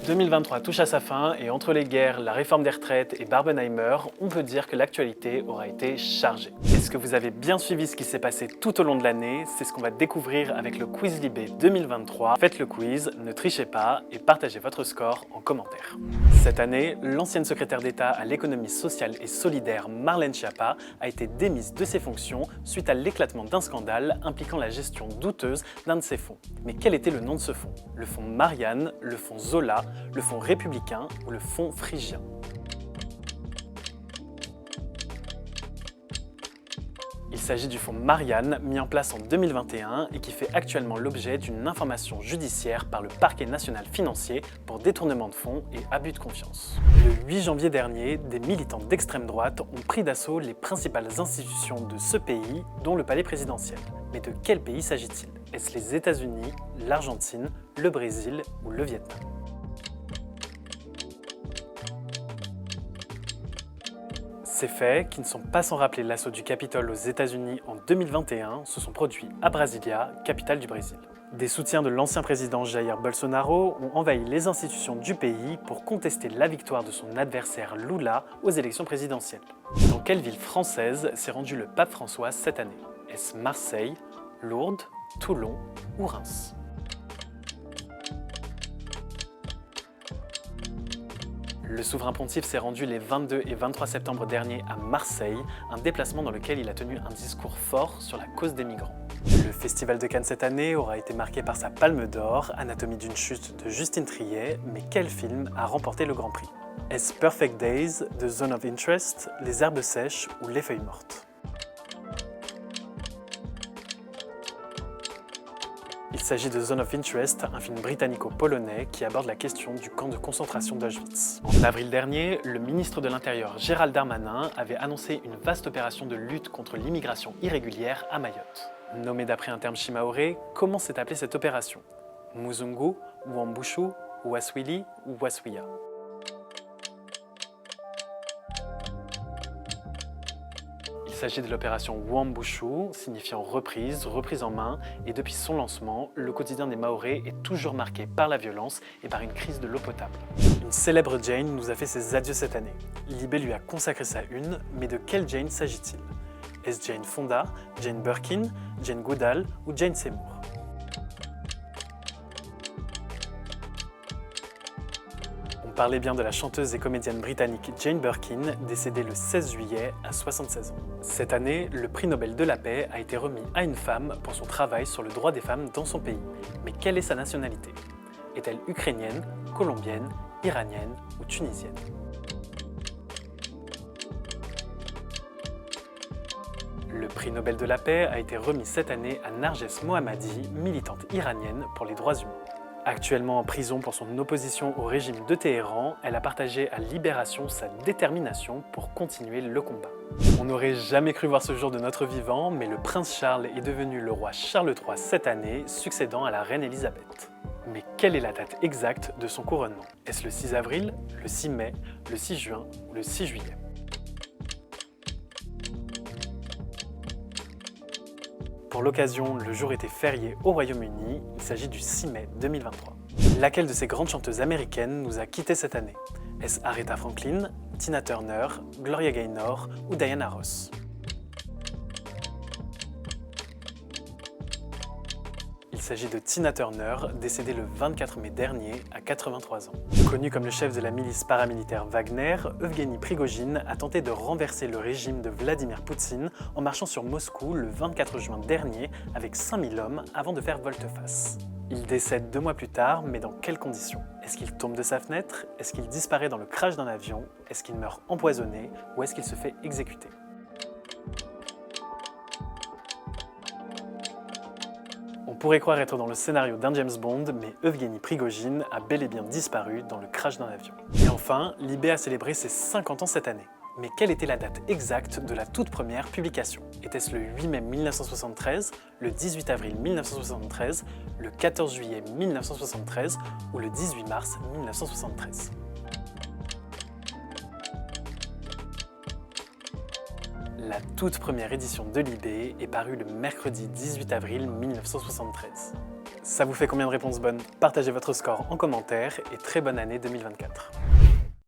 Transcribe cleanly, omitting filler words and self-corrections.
2023 touche à sa fin et entre les guerres, la réforme des retraites et Barbenheimer, on peut dire que l'actualité aura été chargée. Est-ce que vous avez bien suivi ce qui s'est passé tout au long de l'année? C'est ce qu'on va découvrir avec le Quiz Libé 2023. Faites le quiz, ne trichez pas et partagez votre score en commentaire. Cette année, l'ancienne secrétaire d'État à l'économie sociale et solidaire Marlène Schiappa a été démise de ses fonctions suite à l'éclatement d'un scandale impliquant la gestion douteuse d'un de ses fonds. Mais quel était le nom de ce fonds? Le fonds Marianne, le fonds Zola, le fonds républicain ou le fonds phrygien? Il s'agit du fonds Marianne, mis en place en 2021 et qui fait actuellement l'objet d'une information judiciaire par le parquet national financier pour détournement de fonds et abus de confiance. Le 8 janvier dernier, des militants d'extrême droite ont pris d'assaut les principales institutions de ce pays, dont le palais présidentiel. Mais de quel pays s'agit-il? Est-ce les États-Unis, l'Argentine, le Brésil ou le Vietnam? Ces faits, qui ne sont pas sans rappeler l'assaut du Capitole aux États-Unis en 2021, se sont produits à Brasilia, capitale du Brésil. Des soutiens de l'ancien président Jair Bolsonaro ont envahi les institutions du pays pour contester la victoire de son adversaire Lula aux élections présidentielles. Dans quelle ville française s'est rendu le pape François cette année? Est-ce Marseille, Lourdes, Toulon ou Reims? Le souverain pontife s'est rendu les 22 et 23 septembre dernier à Marseille, un déplacement dans lequel il a tenu un discours fort sur la cause des migrants. Le Festival de Cannes cette année aura été marqué par sa Palme d'Or, Anatomie d'une chute de Justine Triet, mais quel film a remporté le Grand Prix? Est-ce Perfect Days, The Zone of Interest, Les Herbes Sèches ou Les Feuilles Mortes? Il s'agit de Zone of Interest, un film britannico-polonais qui aborde la question du camp de concentration d'Auschwitz. En avril dernier, le ministre de l'Intérieur Gérald Darmanin avait annoncé une vaste opération de lutte contre l'immigration irrégulière à Mayotte. Nommée d'après un terme shimaoré, comment s'est appelée cette opération? Muzungu, Wambushu, Waswili ou Waswiya? Il s'agit de l'opération Wambushu, signifiant reprise, reprise en main, et depuis son lancement, le quotidien des Mahorais est toujours marqué par la violence et par une crise de l'eau potable. Une célèbre Jane nous a fait ses adieux cette année. Libé lui a consacré sa une, mais de quelle Jane s'agit-il? Est-ce Jane Fonda, Jane Birkin, Jane Goodall ou Jane Seymour? On parlait bien de la chanteuse et comédienne britannique Jane Birkin, décédée le 16 juillet à 76 ans. Cette année, le prix Nobel de la paix a été remis à une femme pour son travail sur le droit des femmes dans son pays. Mais quelle est sa nationalité? Est-elle ukrainienne, colombienne, iranienne ou tunisienne? Le prix Nobel de la paix a été remis cette année à Narges Mohammadi, militante iranienne pour les droits humains. Actuellement en prison pour son opposition au régime de Téhéran, elle a partagé à Libération sa détermination pour continuer le combat. On n'aurait jamais cru voir ce jour de notre vivant, mais le prince Charles est devenu le roi Charles III cette année, succédant à la reine Elisabeth. Mais quelle est la date exacte de son couronnement? Est-ce le 6 avril, le 6 mai, le 6 juin ou le 6 juillet? Pour l'occasion, le jour était férié au Royaume-Uni, il s'agit du 6 mai 2023. Laquelle de ces grandes chanteuses américaines nous a quittés cette année? Est-ce Aretha Franklin, Tina Turner, Gloria Gaynor ou Diana Ross? Il s'agit de Tina Turner, décédée le 24 mai dernier à 83 ans. Connu comme le chef de la milice paramilitaire Wagner, Evgueni Prigojine a tenté de renverser le régime de Vladimir Poutine en marchant sur Moscou le 24 juin dernier avec 5000 hommes avant de faire volte-face. Il décède 2 mois plus tard, mais dans quelles conditions? Est-ce qu'il tombe de sa fenêtre? Est-ce qu'il disparaît dans le crash d'un avion? Est-ce qu'il meurt empoisonné? Ou est-ce qu'il se fait exécuter? On pourrait croire être dans le scénario d'un James Bond, mais Evgueni Prigojine a bel et bien disparu dans le crash d'un avion. Et enfin, Libé a célébré ses 50 ans cette année. Mais quelle était la date exacte de la toute première publication? Était-ce le 8 mai 1973, le 18 avril 1973, le 14 juillet 1973 ou le 18 mars 1973? La toute première édition de Libé est parue le mercredi 18 avril 1973. Ça vous fait combien de réponses bonnes? Partagez votre score en commentaire et très bonne année 2024.